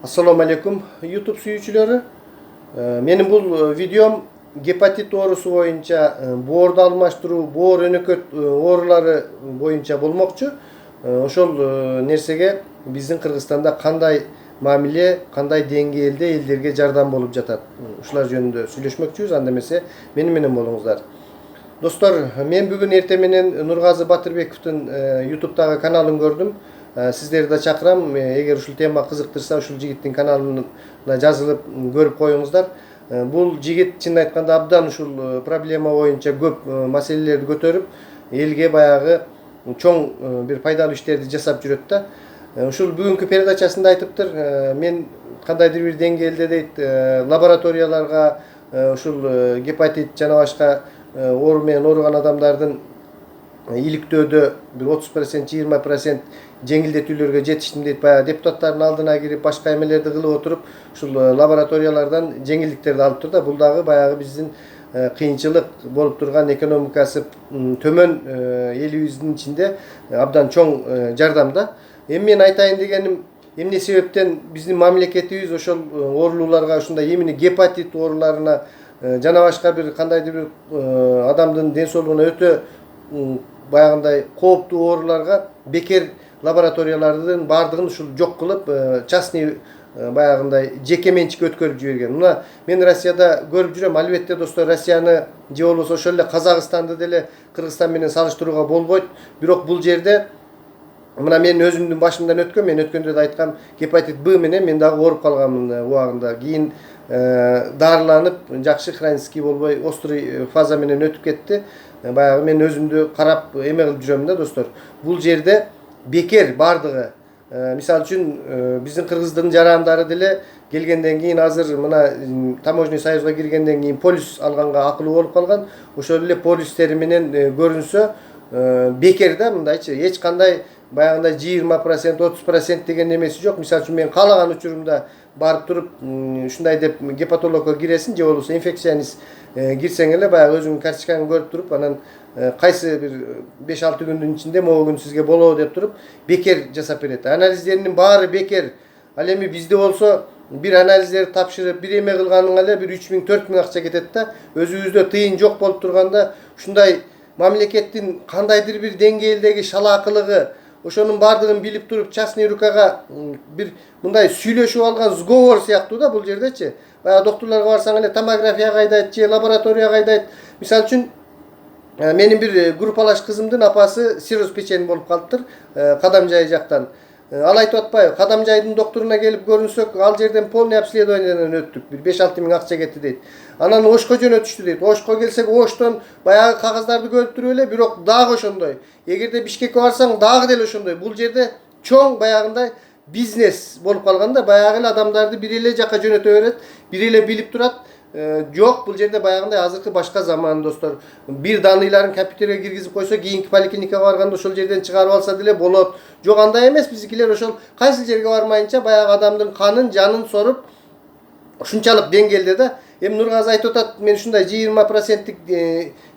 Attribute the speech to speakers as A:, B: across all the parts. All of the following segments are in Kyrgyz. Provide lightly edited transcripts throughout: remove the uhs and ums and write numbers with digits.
A: Assalamu alaikum YouTube suyucuları. Benim bu videom gepatit doğrusu boyunca boordu almashtırуу, boor önököt oorulары boyunca bolmokçu. Ошол нерсеге биздин Кыргызстанда кандай мамиле, кандай деңгээлде элдерге жардам болуп жатат. Ушулар жөнүндө сүйлөшмөкчүбүз. Анда эмесе мени менен болуңуздар. Достор, мен бүгүн эртең менен Нургазы Батырбековдун YouTube'дагы каналын көрдүм. Сиздерди да чакырам. Эгер ушул тема кызыктырса, ушул жигиттин каналына жазылып көрүп коюңуздар. Бул жигит чын айтканда абдан ушул проблема боюнча көп маселелерди көтөрүп, элге баягы чоң бир пайдалуу иштерди жасап жүрөт да. Ушул бүгүнкү передачасында айтыптыр. Мен кандайдыр бир деңгээлде дейт, лабораторияларга ушул гепатит жана башка оору менен ооруган адамдардын иликтөөдө бир 30%, 20% жеңилдетүүлөргө жетиштим дейт. Баягы депутаттардын алдына кирип, башка эмелерди кылып отуруп, ушул лабораториялардан жеңилдиктерди алып тур да. Бул дагы баягы биздин кыйынчылык болуп турган экономикасы төмөн элибиздин ичинде абдан чоң жардам да. Эми мен айтайын дегеним, эмне себептен биздин мамлекетибиз ошол оорулууларга, ушундай эмне гепатит ооруларына жана башка бир кандайдыр бир адамдын ден соолугуна өтө баягындай кооптуу ооруларга бекер лабораториялардын баардыгын ушул жок кылып, частный баягындай жеке менчикке өткөрүп жиберген. Мына мен Россияда көрүп жүрөм. Албетте достор, Россияны же болбосо ошол эле Казакстанды деле Кыргызстан менен салыштырууга болбойт. Бирок бул жерде мына мен өзүмдүн башымдан өткөн, мен өткөндө да айткам, гепатит Б менен мен дагы ооруп калганмын убагында. Кийин дарыланып, жакшы хронический болбой, острый фаза менен өтүп кетти. Баягы мен өзүмдү карап эме кылып жүрөм да достор. Бул жерде бекер бардыгы. Мисалы үчүн биздин кыргыздын жарандары деле келгенден кийин азыр мына таможенный союзга киргенден кийин полис алганга акылуу болуп калган. Ошол эле полистери менен көрүнсө бекер да, мындайчы эч кандай баягындай 20%, 30% деген немеси жок. Мисалы үчүн мен каалаган учурумда барып туруп ушундай деп гепатологко киресиң, же болбосо инфекционист кирсең эле баягы өзүңдүн карточкаңды көрүп туруп, анан кайсы бир 5-6 күндүн ичинде могу күн сизге болобу деп туруп бекер жасап берет. Анализдеринин баары бекер. Ал эми бизде болсо бир анализдерди тапшырып, бир эме кылганыңа эле бир 3000-4000 акча кетет да. Өзүбүздө тыйын жок болуп турганда ушундай мамлекеттин кандайдыр бир деңгээлдеги шалаакылыгы, ошонун баардыгын билип туруп, частный рукага бир мындай сүйлөшүп алган сговор сыяктуу да бул жердечи. Баягы доктурларга барсаң эле томографияга айдайт же лабораторияга айдайт. Мисалы үчүн менин бир группалаш кызымдын апасы цирроз печени болуп калыптыр, Кадамжай жактан. Ал айтып атпайбы, Кадамжайдын докторуна келип көрүнсөк, ал жерден полный обследованиядан өттүк, бир 5-6 миң акча кетти дейт. Анан Ошко жөнөтүштү дейт. Ошко келсек, Оштон баягы кагаздарды көрүп туруп эле, бирок дагы ошондой. Эгерде Бишкекке барсаң, дагы деле ошондой. Бул жерде чоң баягындай бизнес болуп калган да, баягы эле адамдарды бир эле жака жөнөтө берет, бир эле билип турат. Жок, бул жерде баягындай азыркы башка заман достор. Бир даныйларын компьютерге киргизип койсо, кийинки поликлиникага барганда ошол жерден чыгарып алса деле болот. Жок, андай эмес. Биздикилер ошол кайсы жерге бармайынча баягы адамдын канын, жанын соруп ушунчалык деңгээлде да. Эми Нургазы айтып атат, мен ушундай 20%тик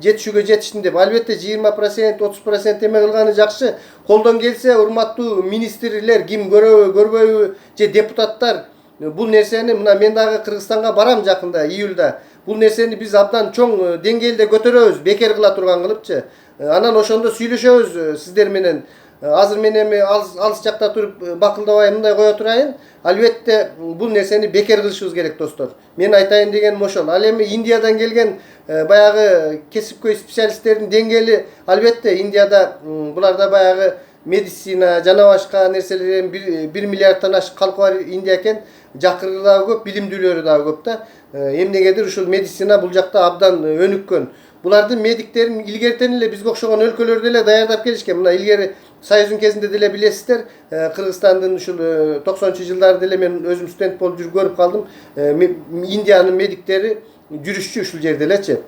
A: жетишүүгө жетиштим деп. Албетте 20%, 30% эме кылганы жакшы. Колдон келсе, урматтуу министрлер, ким көрөбү, көрбөйбү, же депутаттар бул нерсени, мына мен дагы Кыргызстанга барам жакында, июлда. Бул нерсени биз абдан чоң деңгээлде көтөрөбүз, бекер кыла турган кылыпчы. Анан ошондо сүйлөшөбүз сиздер менен. Азыр мен эми алыс жакта туруп бакылдабай мындай кое турайын. Албетте бул нерсени бекер кылышыбыз керек достор. Мен айтайын дегеним ошол. Ал эми Индиядан келген баягы кесипкөй специалисттердин деңгээли, албетте Индияда буларда баягы медицина жана башка нерселерден 1 миллиардтан ашык калкы бар Индия экен. Жакыры дагы көп, билимдүүлөрү дагы көп да. Эмнегедир ушул медицина бул жакта абдан өнүккөн. Булардын медиктерин илгертен эле бизге окшогон өлкөлөрдө эле даярдап келишкен. Мына илгери Союздун кезинде деле билесиздер, Кыргызстандын ушул 90-жылдары деле мен өзүм студент болуп жүрүп көрүп калдым. Индиянын медиктери жүрүшчү ушул жерде элечи.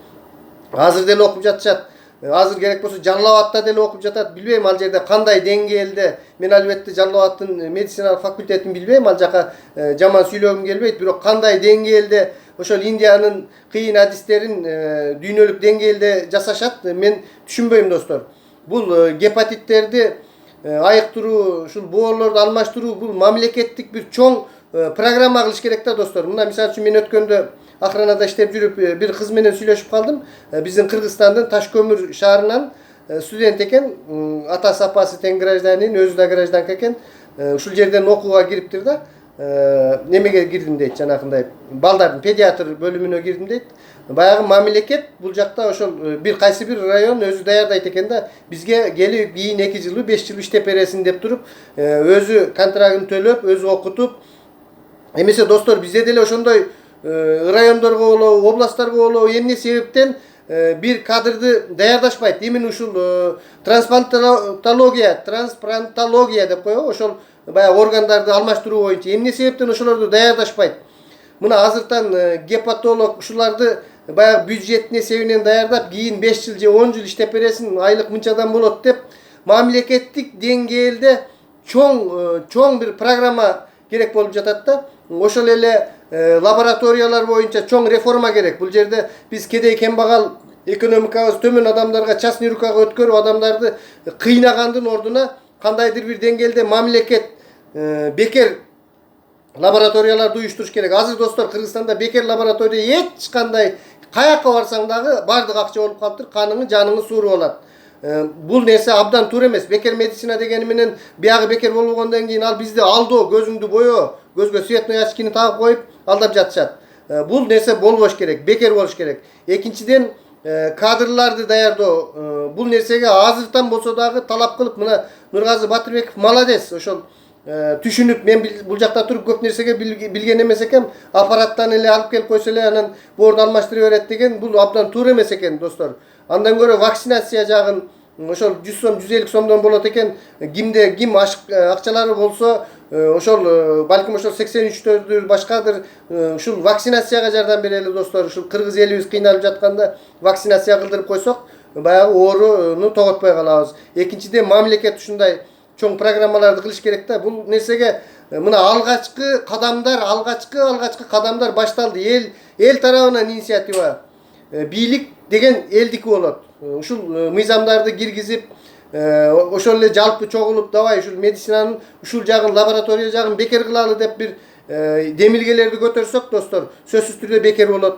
A: Азыр деле окуп жатышат. Азыр керек болсо Жалал-Абадта деле окуп жатат. Билбейм ал жерде кандай деңгээлде. Мен албетте Жалал-Абадтын медицина факультетин билбейм, ал жака жаман сүйлөгүм келбейт, бирок кандай деңгээлде ошол Индиянын кыйын адистерин дүйнөлүк деңгээлде жасашат, мен түшүнбөйм достор. Бул гепатиттерди айыктыруу, ушул боорлорду алмаштыруу бул мамлекеттик бир чоң programma kılış gerek de dostlar. Mına misal üçün men ötkөндө Akranada işlep жүрүp bir kız менен сүйлөшүp калдым. Биздин Кыргызстандын Ташкөмүр шаарынан студент экен, атасы апасы тең гражданин, өзү да гражданка экен. Ушул жерден окууга кириптир да. Немеге кирдим дейт, жанакындай балдардын педиатр бөлүмүнө кирдим дейт. Баягы мамлекет бул жакта ошол бир кайсы бир район өзү даярдайт экен да, бизге келип кийин 2 жылы 5 жыл иштеп бересин деп туруп, өзү контрагын төлөп, өзү окутуп. Эмесе достор, бизде деле ошондой райондорго болобу, областтарга болобу эмне себептен bir kadrды даярдашпайт. Именно ушул трансплантология деп коебу, ошол баягы органдарды алмаштыруу боюнча эмне себептен ошолорду даярдашпайт. Мына азыртан гепатолог ушуларды баягы бюджеттин эсебинен даярдап, кийин 5 жыл же 10 жыл иштеп бересин, айлык мынчадан болот деп мамлекеттик деңгээлде чоң бир программа керек болуп жатат да. Ошол эле лабораториялар боюнча чоң реформа керек. Бул жерде биз кедей кембагал экономикабыз төмөн адамдарга частный рукага өткөрүп адамдарды кыйнагандын ордуна кандайдыр бир деңгээлде мамлекет бекер лабораторияларды уюштуруш керек. Азыр достор, Кыргызстанда бекер лаборатория эч кандай, каяка барсаң дагы бардык акча болуп калыптыр, каныңы жаныңы сууруп алат. Бул нерсе абдан туура эмес. Бекер медицина дегени менен биягы бекер болгондон кийин ал бизди алдоо, көзүңдү боё, көзгө светной очкини тагып коюп алдап жатышат. Бул нерсе болбош керек, бекер болуш керек. Экинчиден, кадрларды даярдоо. Бул нерсеге азыртан болсо дагы талап кылып, мына Нургазы Батырбеков молодец, ошол түшүнүп, мен бул жакта туруп көп нерсеге билген эмес экем, аппараттан эле алып келип койсо эле анан боорду алмаштыра берет деген, бул абдан туура эмес экен достор. Андан көрө вакцинация жагын ошол 100 сом, 150 сомдон болот экен. Ким акчалары болсо, ошол балким ошол 83-төрдүр башкадыр ушул вакцинацияга жардам берели достор. Ушул кыргыз элибиз кыйналып жатканда вакцинация кылдырып койсок, баягы ооруну тоготпой калабыз. Экинчиден, мамлекет ушундай чоң программаларды кылыш керек да. Бул нерсеге мына алгачкы кадамдар башталды. Эл тарабынан инициатива. Бийлик деген элдики болот. Ушул мыйзамдарды киргизип, ошол эле жалпы чогулуп, давай ушул медицинанын ушул жагын, лаборатория жагын бекер кылалы деп бир демилгелерди көтөрсөк достор, сөзсүз түрдө бекер болот.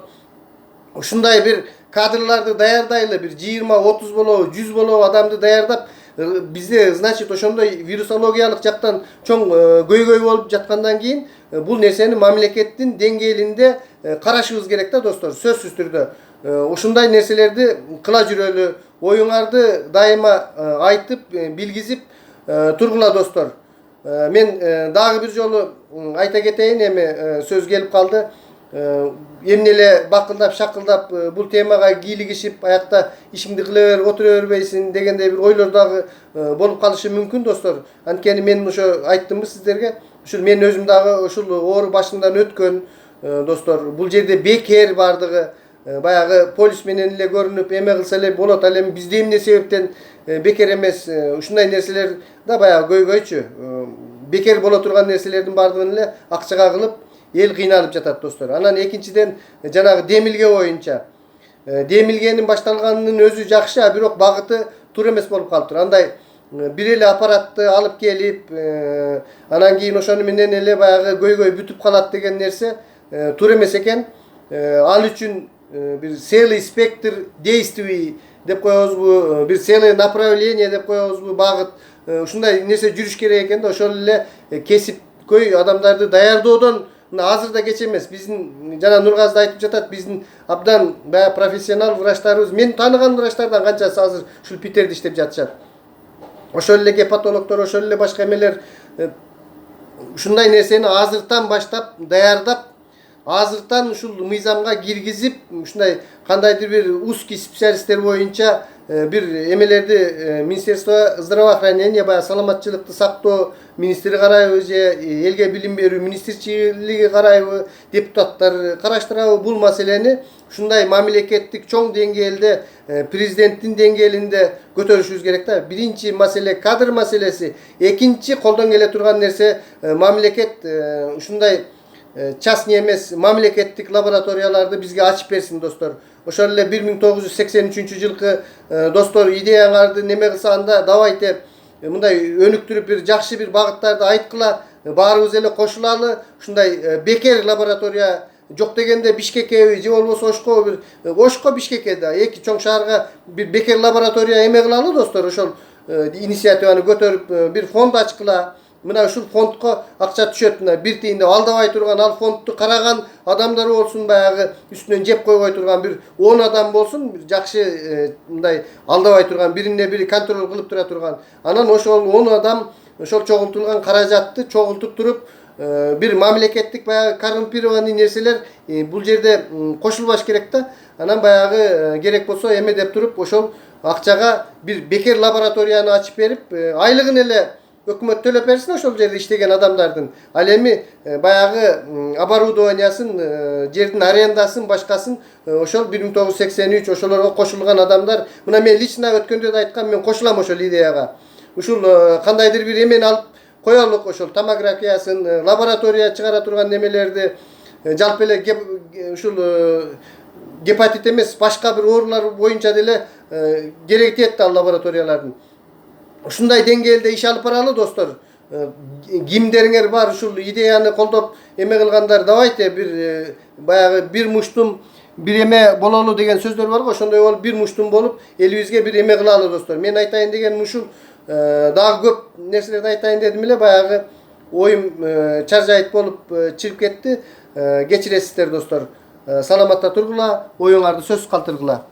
A: Ушундай бир кадрларды даярдайлы, бир 20-30 болобу, 100 болобу адамды даярдап, бизде, значит, ошондой вирусологиялык жактан чоң көйгөй болуп жаткандан кийин бул нерсени мамлекеттин деңгээлинде карашыбыз керек да достор, сөзсүз түрдө. Ушундай нерселерди кыла жүрөлү, оюңарды дайыма айтып, билгизип тургула достор. Мен дагы бир жолу айта кетейин, эми сөз келип калды. Эмне эле бакылдап, шакылдап бул темага кийлигишип, аякта ишиңди кыла бер, отура бербейсиң дегендей бир ойлор дагы болуп калышы мүмкүн достор. Анткени мен ошо айттымбы сиздерге, ушул мен өзүм дагы ушул оору башымдан өткөн достор. Бул жерде бекер бардыгы, баягы полис менен эле көрүнүп, эме кылса эле болот. Ал эми бизде эмне себептен бекер эмес, ушундай нерселер да баягы көйгөйчү. Бекер боло турган нерселердин бардыгын эле акчага кылып эл кыйналып жатат достор. Анан экинчиден, жанагы демилге боюнча. Демилгенин башталганынын өзү жакшы, а бирок багыты туура эмес болуп калыптыр. Андай бир эле аппаратты алып келип, анан кийин ошону менен эле баягы көйгөй бүтүп калат деген нерсе туура эмес экен. Ал үчүн bir целый спектр действий деп коебузбу, bir целое направление деп коебузбу, багыт ушундай нерсе жүрүш керек экен да. Ошол эле кесипкөй адамдарды даярдоодон азыр да кеч эмес. Биздин жана Нургазы да айтып жатат, биздин абдан баягы профессионал врачтарыбыз, мен тааныган врачтардан канчасы азыр ушул Питерде иштеп жатышат. Ошол эле гепатологдор, ошол эле башка эмелер ушундай нерсени азыртан баштап даярдап, азыртан ушул мыйзамга киргизип, ушундай кандайдыр бир узкий специалисттер боюнча бир эмелерди Министерство здравоохранения, баягы саламатчылыкты сактоо министри карайбы же элге билим берүү министрчилиги карайбы, депутаттар караштырабы бул маселени ушундай мамлекеттик чоң деңгээлде, президенттин деңгээлинде көтөрүшүбүз керек да. Биринчи маселе кадр маселеси, экинчи колдон келе турган нерсе мамлекет ушундай частный эмес мамлекеттик лабораторияларды бизге ачып берсин достор. Ошол эле 1983-жылкы достор идеяңарды неме кылса анда давайте мындай өнүктүрүп бир жакшы бир багыттарды айткыла, баарыбыз эле кошулалы ушундай бекер лаборатория жок дегенде Бишкекке же болбосо Ошко Бишкекке да эки чоң шаарга бир бекер лаборатория эме кылалы достор. Ошол инициативаны көтөрүп бир фонд ачкыла. Мына ушул фондко акча түшөт. Мына бир тиинде алдабай турган, ал фондду караган адамдар болсун, баягы үстүнөн жеп койбой турган бир 10 адам болсун, бир жакшы мындай алдабай турган, бирине бири контроль кылып тура турган. Анан ошол 10 адам ошол чогултулган каражатты чогултуп туруп бир мамлекеттик баягы коррумпированный нерселер бул жерде кошулбаш керек да. Анан баягы керек болсо эме деп туруп ошол акчага бир бекер лабораторияны ачып берип, айлыгын эле өкмөт төлөп берсин ошол жерде иштеген адамдардын. Ал эми баягы оборудованиясын, жердин арендасын, башкасын ошол 1983 ошолорго кошулган адамдар. Мына мен лично өткөндө да айткам, мен кошулам ошол идеяга. Ушул кандайдыр бир эмени алып коелук, ошол томографиясын, лаборатория чыгара турган немелерди, жалпы эле ушул гепатит эмес, башка бир оорулар боюнча деле керектет ал лабораториялардын. Ушундай деңгээлде иш алып баралы достор. Кимдериңер бар ушул идеяны колдоп эме кылгандар, давайте бир баягы бир муштум бир эме бололу деген сөздөр бар го, ошондой болуп бир муштум болуп элибизге бир эме кылалы достор. Мен айтайын деген ушул, дагы көп нерселерди айтайын дедим эле, баягы оюм чаржайыт болуп чыгып кетти. Кечиресиздер достор. Саламатта тургула, оюңарды сөзсүз калтыргыла.